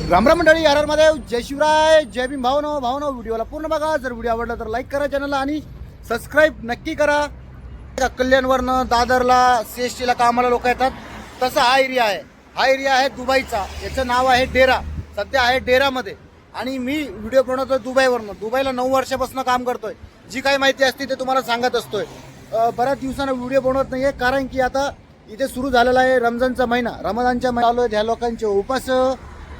रामराम मंडळी, आर मध्ये जय शिवराय, जय भीम. भावनो व्हिडिओला पूर्ण बघा. जर व्हिडिओ आवडला तर लाईक करा चॅनलला आणि सबस्क्राईब नक्की करा. कल्याणवरनं दादरला CST ला कामाला लोक येतात. तसा हा एरिया आहे. हा एरिया आहे दुबईचा. याचं नाव आहे डेरा. सध्या आहे डेरामध्ये आणि मी व्हिडिओ बनवतोय दुबईवरनं. दुबईला 9 वर्षापासून काम करतोय. जी काही माहिती असते ते तुम्हाला सांगत असतोय. बऱ्याच दिवसानं व्हिडिओ बनवत नाहीये कारण की आता इथे सुरू झालेला आहे रमजानचा महिना. रमजानच्या महिना चालू आहे. ह्या लोकांचे उपास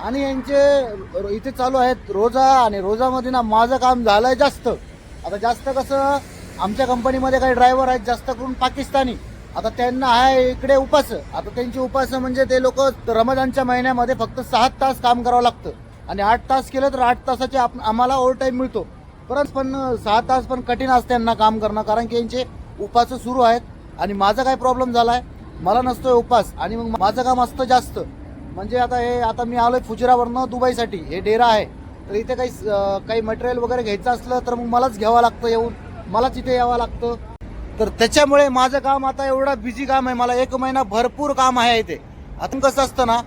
आणि यांचे इथे चालू आहेत रोजा. आणि रोजामध्ये ना माझं काम झालंय जास्त. आता जास्त कसं, आमच्या कंपनीमध्ये काही ड्रायव्हर आहेत जास्त करून पाकिस्तानी. आता त्यांना आहे इकडे उपास. आता त्यांचे उपास म्हणजे ते लोक रमजानच्या महिन्यामध्ये फक्त 7 तास काम करावं लागतं आणि 8 तास केलं तर 8 तासाचे आम्हाला ओव्हर टाईम मिळतो. परत पण 6 तास पण कठीण असते त्यांना काम करणं कारण की यांचे उपास सुरू आहेत. आणि माझा काय प्रॉब्लेम झालाय, मला नसतोय उपास आणि मग माझं काम असतं जास्त. म्हणजे आता मी आलोय फुजरावरनं दुबईसाठी. हे डेरा आहे. तर इथे काही मटेरियल वगैरे घ्यायचं असलं तर मग मलाच घ्यावं लागतं येऊन. मलाच इथे यावं लागतं. तर त्याच्यामुळे माझं काम आता एवढा बिझी काम आहे. मला 1 महिना भरपूर काम आहे इथे. आता कसं असतं ना,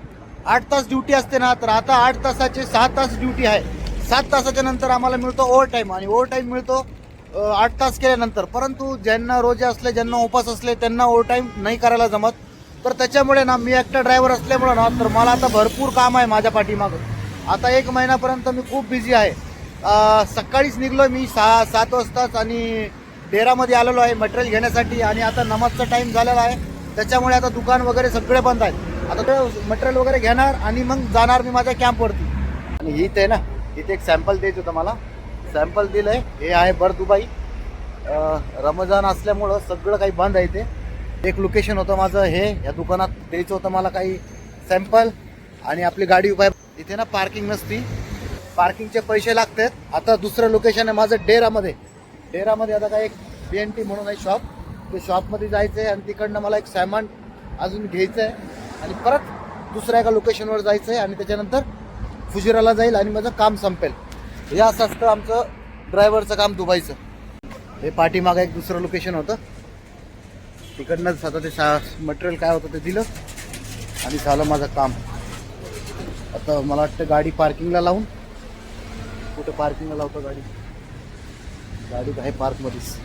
8 तास ड्युटी असते ना, तर आता 8 तासाचे 6 तास ड्युटी आहे. 7 तासाच्या नंतर आम्हाला मिळतो ओव्हर टाईम आणि ओव्हर टाईम मिळतो 8 तास केल्यानंतर. परंतु ज्यांना रोजे असले, ज्यांना उपास असले त्यांना ओव्हर टाईम नाही करायला जमत. तर त्याच्यामुळे ना मी एकटा ड्रायव्हर असल्यामुळे ना, तर मला आता भरपूर काम आहे माझ्या पाठीमागं. आता 1 महिन्यापर्यंत मी खूप बिझी आहे. सकाळीच निघलो मी 7 वाजताच आणि डेरामध्ये आलेलो आहे मटेरियल घेण्यासाठी. आणि आता नमाजचा टाईम झालेला आहे त्याच्यामुळे आता दुकान वगैरे सगळे बंद आहेत. आता ते मटेरियल वगैरे घेणार आणि मग जाणार मी माझ्या कॅम्पवरती. आणि इथे ना, इथे एक सॅम्पल द्यायचं होतं मला. सॅम्पल दिलं आहे. हे आहे बर दुबई. रमजान असल्यामुळं सगळं काही बंद आहे. इथे एक लोकेशन होतं माझं. हे या दुकानात द्यायचं होतं मला काही सॅम्पल. आणि आपली गाडी उभा आहे इथे ना, पार्किंग नसती, पार्किंगचे पैसे लागतात. आता दुसरं लोकेशन आहे माझं डेरामध्ये. डेरामध्ये आता काय एक BNT म्हणून आहे शॉप. ते शॉपमध्ये जायचं आहे आणि तिकडनं मला एक सामान अजून घ्यायचं आहे आणि परत दुसऱ्या एका लोकेशनवर जायचं आहे आणि त्याच्यानंतर फुजिराला जाईल आणि माझं काम संपेल. हे असं असतं आमचं ड्रायव्हरचं काम दुबईचं. हे पाठीमागं एक दुसरं लोकेशन होतं. तिकडनंच आता ते मटेरियल काय होतं ते दिलं आणि झालं माझं काम. आता मला वाटतं गाडी पार्किंगला लावून, कुठं पार्किंगला लावतो गाडी आहे पार्कमध्येच.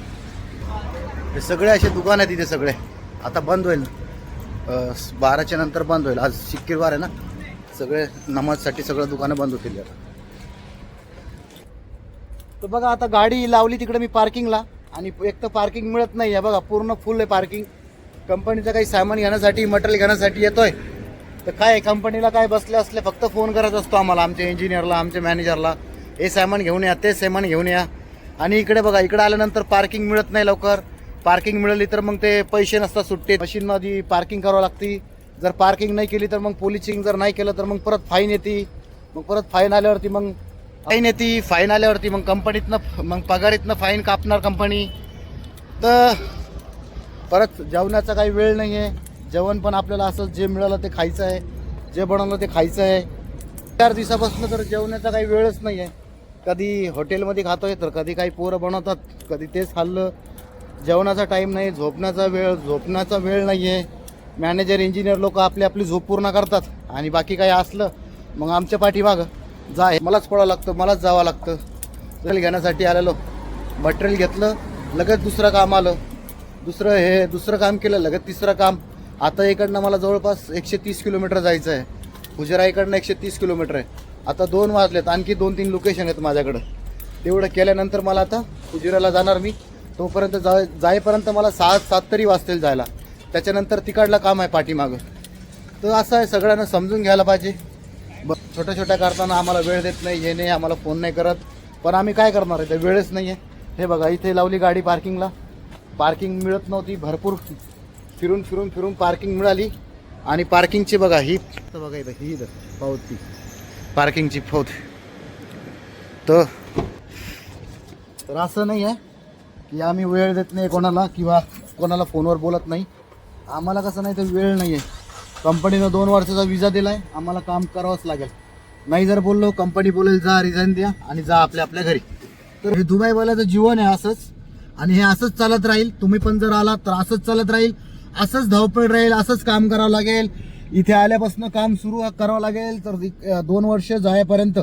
हे सगळे असे दुकान आहेत इथे सगळे. आता बंद होईल 12च्या नंतर बंद होईल. आज शुक्रवार आहे ना, सगळे नमाजसाठी सगळं दुकानं बंद होतील आता. तर बघा आता गाडी लावली तिकडे मी पार्किंगला आणि एक तर पार्किंग मिळत नाही आहे. बघा पूर्ण फुल आहे पार्किंग. कंपनीचं काही सामान घेण्यासाठी, मटेरियल घेण्यासाठी येतोय तर काय कंपनीला काय बसले असले फक्त फोन करत असतो आम्हाला, आमच्या इंजिनियरला, आमच्या मॅनेजरला, हे सामान घेऊन या, ते सामान घेऊन या. आणि इकडे बघा, इकडे आल्यानंतर पार्किंग मिळत नाही लवकर. पार्किंग मिळाली तर मग ते पैसे नसतात सुट्टे. मशीनमध्ये पार्किंग करावं लागते. जर पार्किंग नाही केली तर मग पोलिसिंग जर नाही केलं तर मग परत फाईन येते. मग परत फाईन आल्यावरती मग फाईन आल्यावरती मग कंपनीतनं, मग पगारीतनं फाईन कापणार कंपनी. तर परत जेवणाचा काही वेळ नाही आहे. जेवण पण आपल्याला असं जे मिळालं ते खायचं आहे, जे बनवलं ते खायचं आहे. 4 दिवसापासून तर जेवणाचा काही वेळच नाही आहे. कधी हॉटेलमध्ये खातोय तर कधी काही पोरं बनवतात, कधी तेच खाल्लं. जेवणाचा टाईम नाही, झोपण्याचा वेळ नाही आहे. मॅनेजर, इंजिनियर लोक आपली झोप पूर्ण करतात आणि बाकी काही असलं मग आमच्या पाठीमागं मलाच पडावं लागतं, मलाच जावं लागतं. मटेरियल घेण्यासाठी आलेलो, मटेरियल घेतलं, लगेच दुसरं काम आलं. दुसरं काम केलं, लगेच तिसरं काम. आता इकडनं मला जवळपास 130 किलोमीटर जायचं आहे. फुजरा इकडनं 130 किलोमीटर आहे. आता 2 वाजलेत, आणखी 2-3 लोकेशन आहेत माझ्याकडं. तेवढं केल्यानंतर मला आता फुजिराला जाणार मी. तोपर्यंत जाईपर्यंत मला 7 तरी वाजतील जायला. त्याच्यानंतर तिकडलं काम आहे पाठीमागं. तर असं आहे, सगळ्यांना समजून घ्यायला पाहिजे. छोट्या करताना आम्हाला वेळ देत नाही, हे नाही, आम्हाला फोन नाही करत. पण आम्ही काय करणार आहे, तर वेळच नाही आहे. हे बघा इथे लावली गाडी पार्किंगला. पार्किंग मिळत नव्हती. भरपूर फिरून पार्किंग मिळाली. आणि पार्किंगची बघा ही बघा इथं, ही पावती पार्किंगची पावती. तर असं नाही आहे की आम्ही वेळ देत नाही कोणाला किंवा कोणाला फोनवर बोलत नाही. आम्हाला कसं नाही, तर वेळ नाही आहे. कंपनीनं 2 वर्षाचा विजा दिला आहे, आम्हाला काम करावंच लागेल. नाही जर बोललो कंपनी बोलेल जा रिझाईन द्या आणि जा आपल्या घरी. तर हे दुबईवाल्याचं जीवन आहे असंच. आणि हे असंच चालत राहील. तुम्ही पण जर आलात तर असंच चालत राहील, असंच धावपळ राहील, असंच काम करावं लागेल. इथे आल्यापासून काम सुरू करावं लागेल. तर 2 वर्ष जायपर्यंत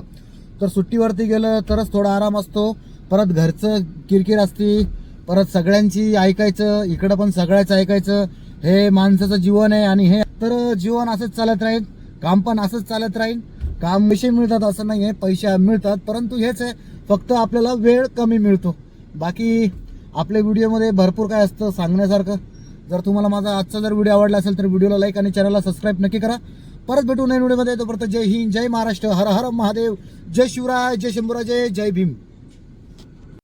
तर सुट्टीवरती गेलं तरच थोडा आराम असतो. परत घरचं किरकिर असती, परत सगळ्यांची ऐकायचं, इकडं पण सगळ्याच ऐकायचं. हे माणसाचं जीवन आहे आणि हे तर जीवन असंच चालत राहील, काम पण असंच चालत राहील. काम पैसे मिळतात असं नाही आहे, पैसे मिळतात, परंतु हेच आहे फक्त आपल्याला वेळ कमी मिळतो. बाकी आपल्या व्हिडिओमध्ये भरपूर काय असतं सांगण्यासारखं. जर तुम्हाला माझा आजचा जर व्हिडिओ आवडला असेल तर व्हिडिओला लाईक आणि चॅनलला सबस्क्राईब नक्की करा. परत भेटू नवीन व्हिडिओमध्ये. तोपर्यंत जय हिंद, जय महाराष्ट्र, हर हर महादेव, जय शिवराय, जय शंभूराजे, जय भीम.